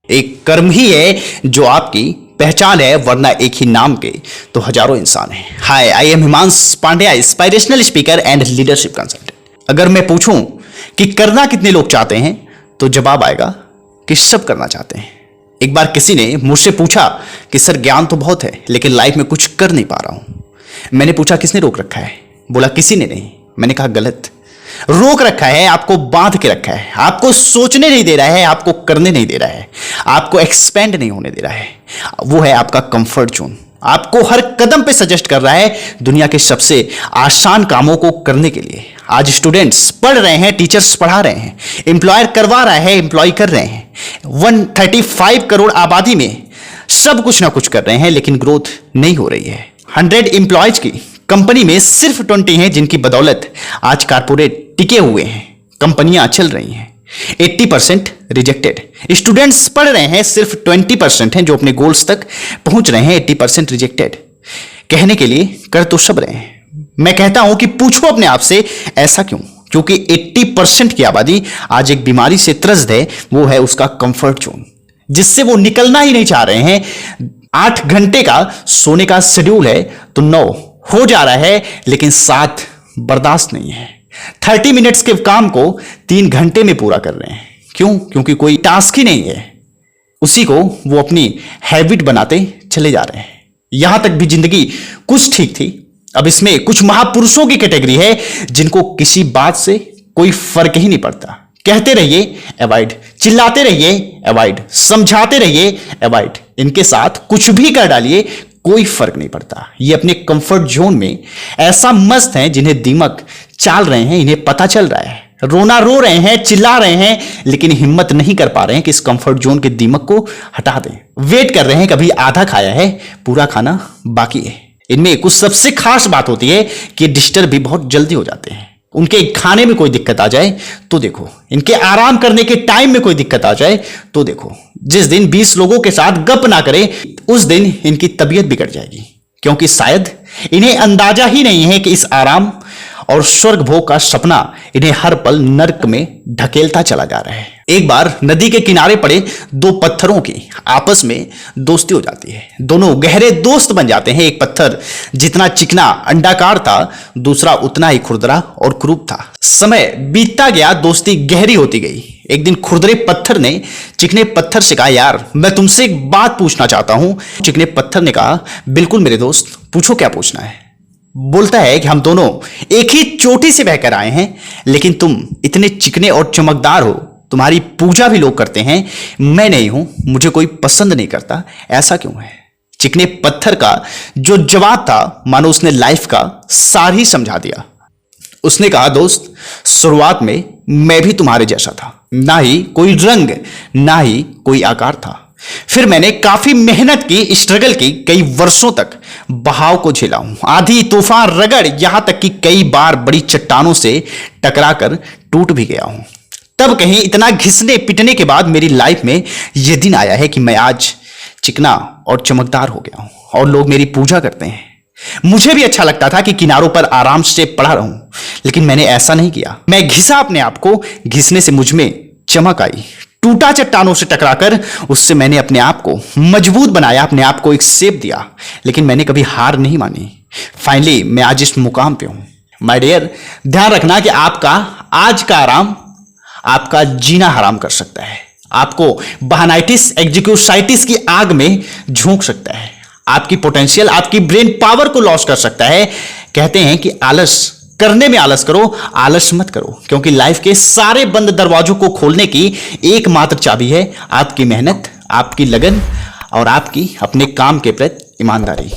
एक कर्म ही है जो आपकी पहचान है, वरना एक ही नाम के तो हजारों इंसान हैं। Hi, I am Himanshu Pandya, inspirational speaker and leadership consultant. अगर मैं पूछूं कि करना कितने लोग चाहते हैं तो जवाब आएगा कि सब करना चाहते हैं। एक बार किसी ने मुझसे पूछा कि सर ज्ञान तो बहुत है लेकिन लाइफ में कुछ कर नहीं पा रहा हूं। मैंने पूछा किसने रोक रखा है? बोला किसी ने नहीं। मैंने कहा गलत। रोक रखा है, आपको बांध के रखा है, आपको सोचने नहीं दे रहा है, आपको करने नहीं दे रहा है, आपको एक्सपेंड नहीं होने दे रहा है। वो है आपका कंफर्ट जोन। आपको हर कदम पे सजेस्ट कर रहा है दुनिया के सबसे आसान कामों को करने के लिए। आज स्टूडेंट्स पढ़ रहे हैं, टीचर्स पढ़ा रहे हैं, एम्प्लॉयर करवा रहा है, एम्प्लॉय कर रहे हैं। 135 करोड़ आबादी में सब कुछ ना कुछ कर रहे हैं लेकिन ग्रोथ नहीं हो रही है। 100 एम्प्लॉयज की कंपनी में सिर्फ 20 हैं जिनकी बदौलत आज कारपोरेट टिके हुए हैं, कंपनियां चल रही हैं। 80% रिजेक्टेड। स्टूडेंट्स पढ़ रहे हैं, सिर्फ 20% हैं जो अपने गोल्स तक पहुंच रहे हैं। 80% रिजेक्टेड। कहने के लिए कर तो सब रहे हैं। मैं कहता हूं कि पूछो अपने आप से ऐसा क्यों? क्योंकि 80% की आबादी आज एक बीमारी से त्रस्त है, वो है उसका कंफर्ट जोन, जिससे वो निकलना ही नहीं चाह रहे हैं। 8 घंटे का सोने का शेड्यूल है तो 9 हो जा रहा है लेकिन 7 बर्दाश्त नहीं है। 30 मिनट्स के काम को 3 घंटे में पूरा कर रहे हैं। क्यों? क्योंकि कोई टास्क ही नहीं है, उसी को वो अपनी हैबिट बनाते चले जा रहे हैं। यहां तक भी जिंदगी कुछ ठीक थी, अब इसमें कुछ महापुरुषों की कैटेगरी है जिनको किसी बात से कोई फर्क ही नहीं पड़ता। कहते रहिए अवॉइड, चिल्लाते रहिए अवॉइड, समझाते रहिए अवॉइड, इनके साथ कुछ भी कर डालिए कोई फर्क नहीं पड़ता। ये अपने कंफर्ट जोन में ऐसा मस्त हैं जिन्हें दिमाग चाल रहे हैं, इन्हें पता चल रहा है। रोना रो रहे हैं, चिल्ला रहे हैं लेकिन हिम्मत नहीं कर पा रहे हैं कि इस कंफर्ट जोन के दिमाग को हटा दें। वेट कर रहे हैं, कभी आधा खाया है, पूरा खाना बाकी है। इनमें कुछ सबसे खास बात होती है कि डिस्टर्ब भी बहुत जल्दी हो जाते हैं। उनके खाने में कोई दिक्कत आ जाए तो देखो, इनके आराम करने के टाइम में कोई दिक्कत आ जाए तो देखो, जिस दिन 20 लोगों के साथ गप ना करें उस दिन इनकी तबीयत बिगड़ जाएगी। क्योंकि शायद इन्हें अंदाजा ही नहीं है कि इस आराम और स्वर्ग भोग का सपना इन्हें हर पल नर्क में ढकेलता चला जा रहा है। एक बार नदी के किनारे पड़े 2 पत्थरों की आपस में दोस्ती हो जाती है। दोनों गहरे दोस्त बन जाते हैं। एक पत्थर जितना चिकना अंडाकार था, दूसरा उतना ही खुरदरा और क्रूप था। समय बीतता गया, दोस्ती गहरी होती गई। एक दिन खुरदरे पत्थर ने चिकने पत्थर से कहा, यार मैं तुमसे एक बात पूछना चाहता हूं। चिकने पत्थर ने कहा, बिल्कुल मेरे दोस्त, पूछो क्या पूछना है। बोलता है कि हम दोनों एक ही चोटी से बहकर आए हैं लेकिन तुम इतने चिकने और चमकदार हो, तुम्हारी पूजा भी लोग करते हैं, मैं नहीं हूं, मुझे कोई पसंद नहीं करता, ऐसा क्यों है? चिकने पत्थर का जो जवाब था मानो उसने लाइफ का सार ही समझा दिया। उसने कहा, दोस्त शुरुआत में मैं भी तुम्हारे जैसा था, ना ही कोई रंग ना ही कोई आकार था। फिर मैंने काफी मेहनत की, स्ट्रगल की, कई वर्षों तक बहाव को झेला हूं, आंधी तूफान रगड़, यहां तक कि कई बार बड़ी चट्टानों से टकराकर टूट भी गया हूं। तब कहीं इतना घिसने पिटने के बाद मेरी लाइफ में यह दिन आया है कि मैं आज चिकना और चमकदार हो गया हूं और लोग मेरी पूजा करते हैं। मुझे भी अच्छा लगता था कि किनारों पर आराम से पड़ा रहूं, लेकिन मैंने ऐसा नहीं किया। मैं घिसा अपने आप को, घिसने से मुझ में चमक आई, टूटा चट्टानों से टकराकर, उससे मैंने अपने आप को मजबूत बनाया, अपने आप को एक शेप दिया, लेकिन मैंने कभी हार नहीं मानी। फाइनली मैं आज इस मुकाम पे हूं। माय डियर, ध्यान रखना कि आपका आज का आराम आपका जीना हराम कर सकता है, आपको बहानाइटिस एग्जीक्यूसाइटिस की आग में झोंक सकता है, आपकी पोटेंशियल, आपकी ब्रेन पावर को लॉस कर सकता है। कहते हैं कि आलस करने में आलस करो, आलस मत करो, क्योंकि लाइफ के सारे बंद दरवाजों को खोलने की एकमात्र चाबी है आपकी मेहनत, आपकी लगन और आपकी अपने काम के प्रति ईमानदारी।